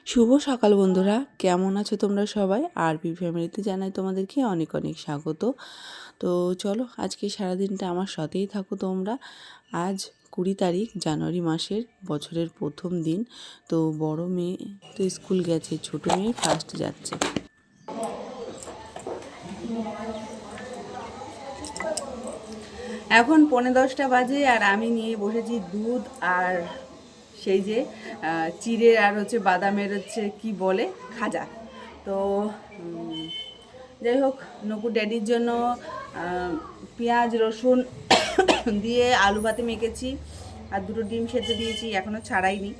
শুভ সকাল বন্ধুরা, কেমন আছো তোমরা সবাই? আরবি ফ্যামিলিতে জানাই তোমাদেরকে অনেক অনেক স্বাগত। তো চলো আজকে সারাদিনটা আমার সাথেই থাকো তোমরা। আজ 20 তারিখ জানুয়ারি মাসের বছরের প্রথম দিন। তো বড় মেয়ে তো স্কুল গেছে, ছোট মেয়ে ফার্স্ট যাচ্ছে। এখন 10:45 বাজে আর আমি নিয়ে বসেছি দুধ আর সেই যে চিড়ে আর হচ্ছে বাদামের হচ্ছে কি বলে খাজা। তো যাই হোক, নকুর ড্যাডির জন্য পেঁয়াজ রসুন দিয়ে আলু ভাতে মেখেছি আর দুটো ডিম সেদ্ধ দিয়েছি, এখনও ছাড়াইনি।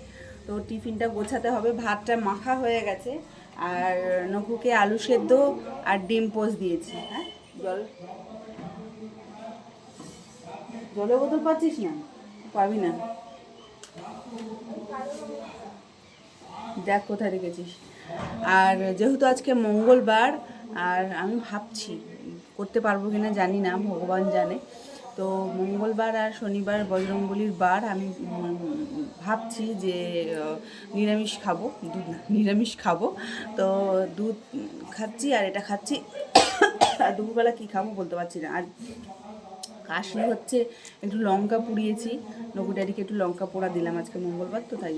তো টিফিনটা গোছাতে হবে। ভাতটা মাখা হয়ে গেছে আর নকুকে আলু সেদ্ধ আর ডিম পোস্ট দিয়েছি। হ্যাঁ, জলের বোতল পাচ্ছিস না? পাবি না, দেখ কোথায় রেখেছিস। আর যেহেতু আজকে মঙ্গলবার আর আমি ভাবছি করতে পারবো কিনা জানি না, ভগবান জানে। তো মঙ্গলবার আর শনিবার বজরংবলির বার, আমি ভাবছি যে নিরামিষ খাবো, দুধ না নিরামিষ খাবো। তো দুধ খাচ্ছি আর এটা খাচ্ছি। আর দুপুরবেলা কী খাবো বলতে পারছি না। আর কাশি হচ্ছে, একটু লঙ্কা পুড়িয়েছি, নকু ড্যাডিকে একটু লঙ্কা পোড়া দিলাম, আজকে মঙ্গলবার তো তাই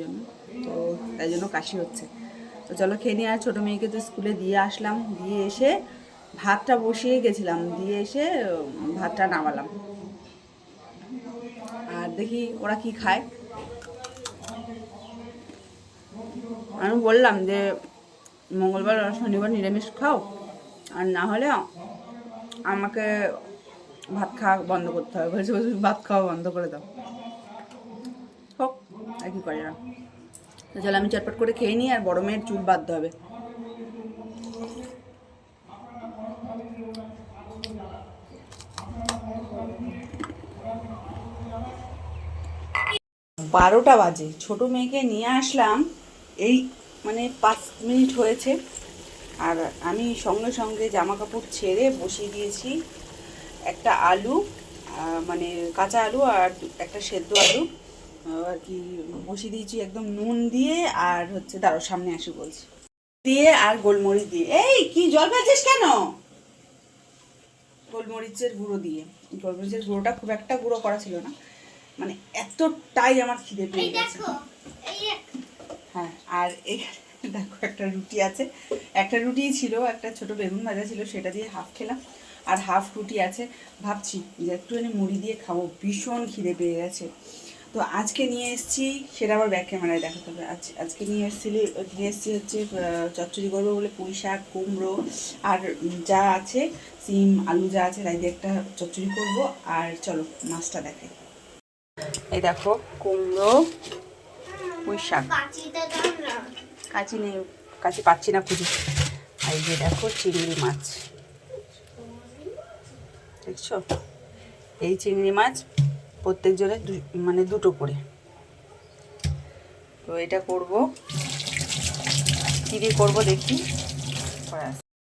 জন্য কাশি হচ্ছে। তো চলো খেয়ে নিয়ে। আর ছোটো মেয়েকে তো স্কুলে দিয়ে আসলাম, দিয়ে এসে ভাতটা বসিয়ে গেছিলাম, দিয়ে এসে ভাতটা নামালাম। আর দেখি ওরা কি খায়। আমি বললাম যে মঙ্গলবার আর শনিবার নিরামিষ খাও, আর না হলে আমাকে ভাত খাওয়া বন্ধ করতে হবে। বলছে ভাত খাওয়া বন্ধ করে দাও। হোক, আর কি করে না। তো চলো আমি চটপট করে খেয়ে নিই, আর বড় মেয়ের চুল বাঁধতে হবে। 12টা বাজে, ছোটো মেয়েকে নিয়ে আসলাম, এই মানে 5 মিনিট হয়েছে। আর আমি সঙ্গে সঙ্গে জামা কাপড় ছেড়ে বসিয়ে দিয়েছি একটা আলু, মানে কাঁচা আলু আর একটা সেদ্ধ আলু আর কি বসিয়ে দিয়েছি, একদম নুন দিয়ে আর হচ্ছে দাঁড়ো সামনে আসি বলছি, দিয়ে আর গোলমরিচ দিয়ে। এই কি জল ফেলছিস কেন? গোলমরিচের গুঁড়ো দিয়ে। গোলমরিচের গুঁড়োটা খুব একটা গুঁড়ো করা ছিল না, মানে এতটাই আমার খিদে পেয়ে গেছে। হ্যাঁ, আর এখানে দেখো একটা রুটি আছে, একটা রুটিই ছিল, একটা ছোট বেগুন ভাজা ছিল, সেটা দিয়ে হাফ খেলাম, আর হাফ রুটি আছে। ভাবছি যে একটুখানি মুড়ি দিয়ে খাবো, ভীষণ খিদে পেয়ে গেছে। তো আজকে নিয়ে এসেছি, সেটা আবার ব্যাক ক্যামেরায় দেখাতে হবে। আজকে নিয়ে এসেছি হচ্ছে চচ্চড়ি করবো বলে পুঁই শাক, কুমড়ো আর যা আছে সিম আলু যা আছে তাই দিয়ে একটা চচ্চড়ি করবো। আর চলো মাছটা দেখে। এই দেখো কুমড়ো, পুঁই শাক, কাঁচি নেই, কাঁচি পাচ্ছি না খুঁজে। আর যে দেখো চিংড়ি মাছ, দেখছো? এই চিংড়ি মাছ প্রত্যেক জনের মানে দুটো করে। তো এটা করব, কী দিয়ে করবো দেখি।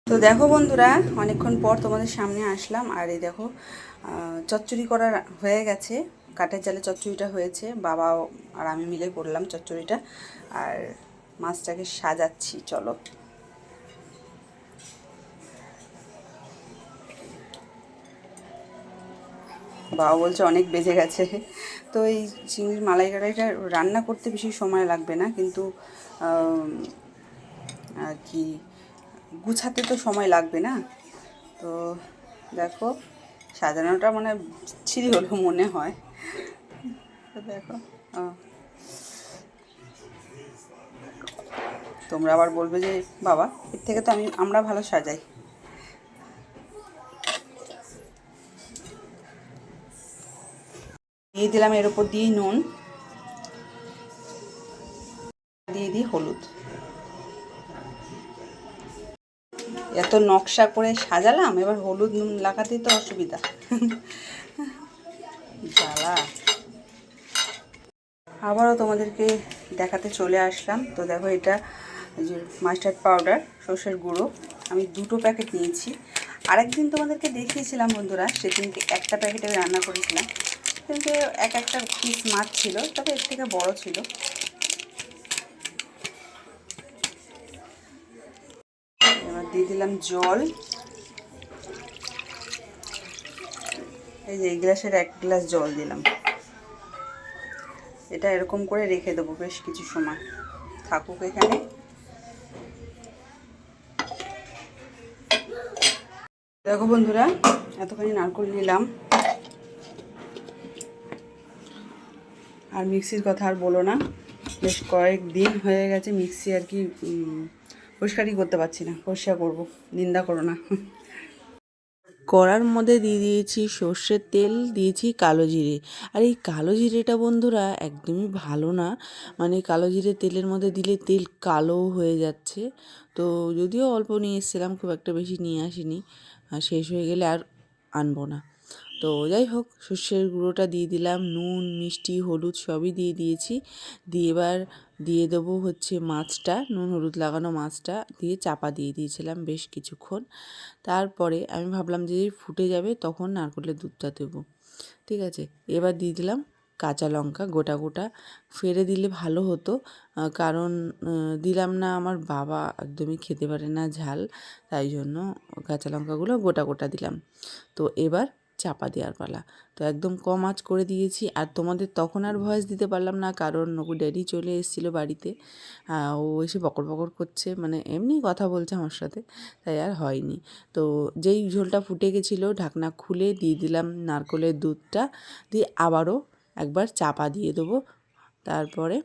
তো দেখো বন্ধুরা, অনেকক্ষণ পর তোমাদের সামনে আসলাম। আর এই দেখো চচ্চড়ি করা হয়ে গেছে, কাঠের জালে চচ্চড়িটা হয়েছে, বাবা আর আমি মিলে করলাম চচ্চড়িটা। আর মাছটাকে সাজাচ্ছি, চলো। বাবা বলছে অনেক বেজে গেছে। তো এই চিংড়ির মালাইকারিটা রান্না করতে বেশি সময় লাগবে না, কিন্তু আর কি গুছাতে তো সময় লাগবে না। তো দেখো সাজানোটা মানে ছিঁড়ি হলো মনে হয়। তো দেখো তোমরা আবার বলবে যে বাবা এর থেকে তো আমরা ভালো সাজাই। দিয়ে দিলাম এর ওপর দিয়ে নুন, দিয়ে দিই হলুদ। এত নকশা করে সাজালাম, এবার হলুদ নুন লাগাতেই তো অসুবিধা। জ্বালা। আবারও তোমাদেরকে দেখাতে চলে আসলাম। তো দেখো এটা যে মাস্টার্ড পাউডার, সর্ষের গুঁড়ো, আমি 2টো প্যাকেট নিয়েছি। আরেকদিন তোমাদেরকে দেখিয়েছিলাম বন্ধুরা, সেদিনকে একটা প্যাকেটে রান্না করেছিলাম, কিন্তু একটা পিস মাছ ছিল, তবে এর থেকে বড় ছিল। দিয়ে দিলাম জল। এই যে এই গ্লাসের 1 গ্লাস জল দিলাম। এটা এরকম করে রেখে দেবো বেশ কিছু সময়, থাকুক এখানে। দেখো বন্ধুরা, এতখানি নারকেল নিলাম। আর মিক্সির কথা আর বলো না, বেশ কয়েকদিন হয়ে গেছে মিক্সি আর কি পরিষ্কারই করতে পারছি না। পরিষ্কার করবো, নিন্দা করো না। কড়ার মধ্যে দিয়ে দিয়েছি সর্ষের তেল, দিয়েছি কালো জিরে। আর এই কালো জিরেটা বন্ধুরা একদমই ভালো না, মানে কালো জিরে তেলের মধ্যে দিলে তেল কালো হয়ে যাচ্ছে। তো যদিও অল্প নিয়ে এসেছিলাম, খুব একটা বেশি নিয়ে আসিনি, শেষ হয়ে গেলে আর আনবো না। তো যাই হোক, সর্ষের গুঁড়োটা দিয়ে দিলাম, নুন মিষ্টি হলুদ সবই দিয়ে দিয়েছি। দিয়ে এবার দিয়ে দেবো হচ্ছে মাছটা, নুন হলুদ লাগানো মাছটা দিয়ে চাপা দিয়ে দিয়েছিলাম বেশ কিছুক্ষণ। তারপরে আমি ভাবলাম যে ফুটে যাবে তখন নারকেলের দুধটা দেবো। ঠিক আছে, এবার দিয়ে দিলাম কাঁচা লঙ্কা গোটা গোটা, ফেলে দিলে ভালো হতো, কারণ দিলাম না, আমার বাবা একদমই খেতে পারে না ঝাল, তাই জন্য কাঁচা লঙ্কাগুলো গোটা গোটা দিলাম। তো এবার চাপা দেওয়ার পালা। তো একদম কম আঁচ করে দিয়েছি। আর তোমাদের তখন আর ভয়েস দিতে পারলাম না, কারণ নকু ড্যাডি চলে এসেছিলো বাড়িতে। ও এসে বকর বকর করছে, মানে এমনি কথা বলছে আমার সাথে, তাই আর হয়নি। তো যেই ঝোলটা ফুটে গেছিলো, ঢাকনা খুলে দিয়ে দিলাম নারকেলের দুধটা, দিয়ে আবারও একবার চাপা দিয়ে দেবো। তারপরে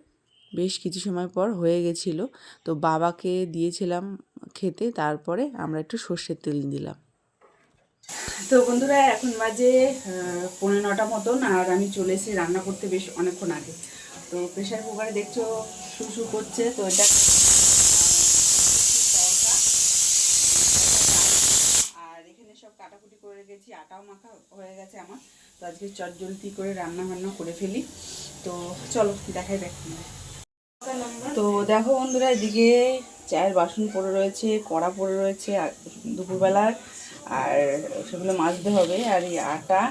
বেশ কিছু সময় পর হয়ে গেছিলো, তো বাবাকে দিয়েছিলাম খেতে, তারপরে আমরা একটু সর্ষের তেল দিলাম। তো বন্ধুরা, এখন বাজে 9:45 মতন, আর আমি চলে এসেছি রান্না করতে বেশ অনেকক্ষণ আগে। তো প্রেশার কুকারে দেখছো শু করছে, তো এটা আর এখানে সব কাটাকুটি করে রেখেছি, আটাও মাখা হয়ে গেছে আমার। তো আজকে চটজলদি করে রান্না বান্না করে ফেলি। তো চলো দেখাই দেখি। তো দেখো বন্ধুরা, এদিকে চায়ের বাসন পড়ে রয়েছে, কড়া পড়ে রয়েছে দুপুরবেলার, আর সেগুলো মাজতে হবে। আর এই আটা,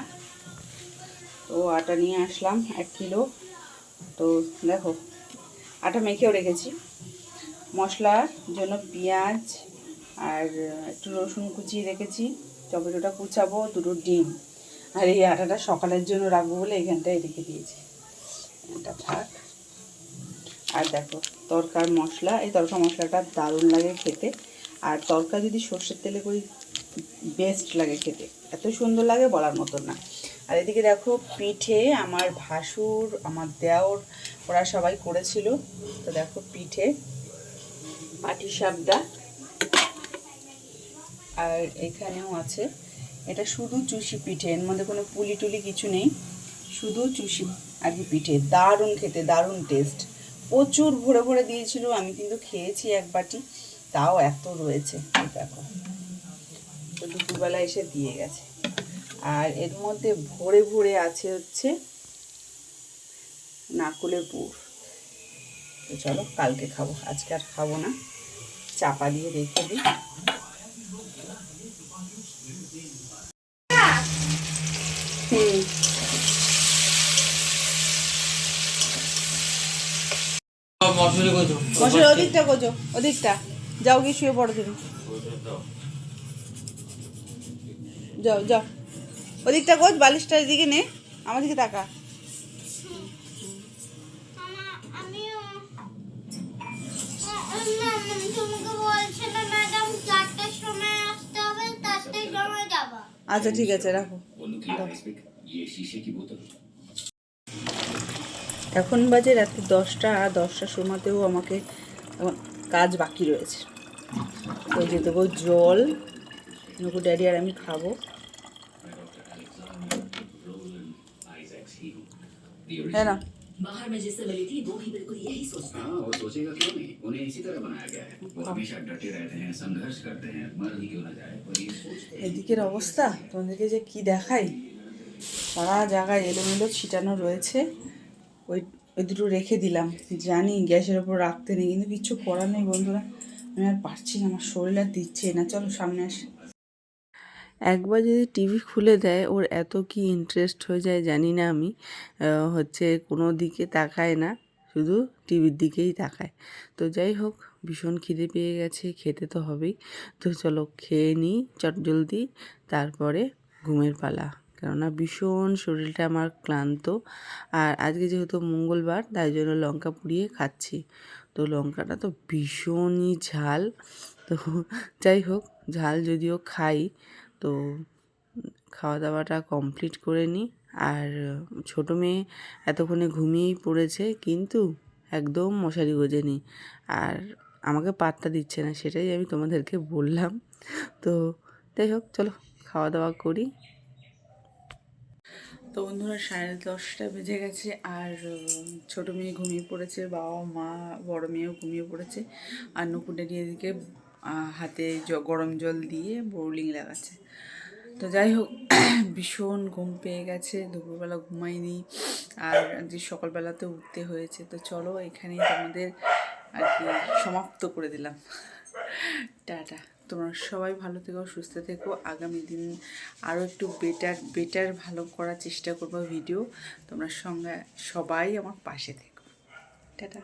তো আটা নিয়ে আসলাম 1 কিলো। তো দেখো আটা মেখেও রেখেছি। মশলার জন্য পেঁয়াজ আর একটু রসুন কুচিয়ে রেখেছি, টমেটোটা কুচাবো, 2টো ডিম। আর এই আটাটা সকালের জন্য রাখবো বলে এখানটায় রেখে দিয়েছি, এটা থাক। আর দেখো তরকার মশলা, এই তরকা মশলাটা দারুণ লাগে খেতে। আর তরকা যদি সর্ষের তেলে করি বেস্ট লাগে খেতে, এত সুন্দর লাগে বলার মতন না। আর এদিকে দেখো পিঠে আমার ভাসুর, আমার দেওর, ওরা সবাই করেছিল। তো দেখো পিঠে, পাটিসাপটা, আর এখানেও আছে। এটা শুধু চুষি পিঠে, এর মধ্যে কোনো পুলি টুলি কিছু নেই, শুধু চুষি আর কি পিঠে। দারুণ খেতে, দারুণ টেস্ট, প্রচুর ভরে ভরে দিয়েছিল। আমি কিন্তু খেয়েছি 1 বাটি, তাও এত রয়েছে। দেখো তো দুপুরবেলা এসে দিয়ে গেছে। আর এর মধ্যে ভরে ভরে আছে হচ্ছে নারকেলের পুর। তো চলো কালকে খাবো, আজকে আর খাবো না, চাপা দিয়ে রেখে দিই। মশলা ওদিকটা কোজো, ওদিকটা যাও, গিয়ে শুয়ে পড়ো তুমি, যাও যাও, ওদিকটা কোচ, বালিশটা এদিকে নে, আমার দিকে তাকা। আচ্ছা ঠিক আছে, রাখো। এখন বাজে রাত্রি 10টা, আর 10টার সময়তেও আমাকে কাজ বাকি রয়েছে। তো যে দেবো জল, নকু ড্যাডি আর আমি খাবো। है ना, बाहर मैं जिससे मिली थी वो भी बिल्कुल यही सोचता है। वो सोचेगा क्यों नहीं, उन्हें इसी तरह बनाया गया है। वो हमेशा डटे रहते हैं, संघर्ष करते हैं, मर ही क्यों ना जाए, और ये सोचते हैं। এদিকের অবস্থা তোমাদেরকে যে কি দেখাই, সারা জায়গায় এলোমেলো ছিটানো রয়েছে। ওই ওই দুটো রেখে দিলাম, জানি গ্যাসের ওপর রাখতে নেই, কিন্তু কিছু করার নেই বন্ধুরা, আমি আর পারছি না, আমার শরীর আর দিচ্ছে না। চলো সামনে আসি। একবার যদি টিভি খুলে দেয়, ওর এত কি ইন্টারেস্ট হয়ে যায় জানি না আমি, হচ্ছে কোনো দিকে তাকায় না, শুধু টিভির দিকেই তাকায়। তো যাই হোক, ভীষণ খিদে পেয়ে গেছে, খেতে তো হবেই। তো চলো খেয়ে নিই চটজলদি, তারপরে ঘুমের পালা। কেননা ভীষণ শরীরটা আমার ক্লান্ত। আর আজকে যেহেতু মঙ্গলবার, তাই জন্য লঙ্কা পুড়িয়ে খাচ্ছি। তো লঙ্কাটা তো ভীষণই ঝাল। তো যাই হোক, ঝাল যদিও খাই, তো খাওয়া দাওয়াটা কমপ্লিট করে নিই। আর ছোটো মেয়ে এতক্ষণে ঘুমিয়েই পড়েছে, কিন্তু একদম মশারি গোজেনি আর আমাকে পাত্তা দিচ্ছে না, সেটাই আমি তোমাদেরকে বললাম। তো যাই হোক, চলো খাওয়া দাওয়া করি। তো বন্ধুরা 10:30 বেজে গেছে, আর ছোটো মেয়ে ঘুমিয়ে পড়েছে, বাবা মা বড় মেয়েও ঘুমিয়ে পড়েছে। আর নকুনটানি এদিকে হাতে গরম জল দিয়ে বোরলিং লাগাচ্ছে। তো যাই হোক, ভীষণ ঘুম পেয়ে গেছে, দুপুরবেলা ঘুমাইনি, আর যে সকালবেলাতে উঠতে হয়েছে। তো চলো এখানেই তোমাদের আর কি সমাপ্ত করে দিলাম। টাটা। তোমরা সবাই ভালো থেকো, সুস্থ থেকো। আগামী দিন আরও একটু বেটার ভালো করার চেষ্টা করবো ভিডিও। তোমরা সবাই আমার পাশে থেকো। টাটা।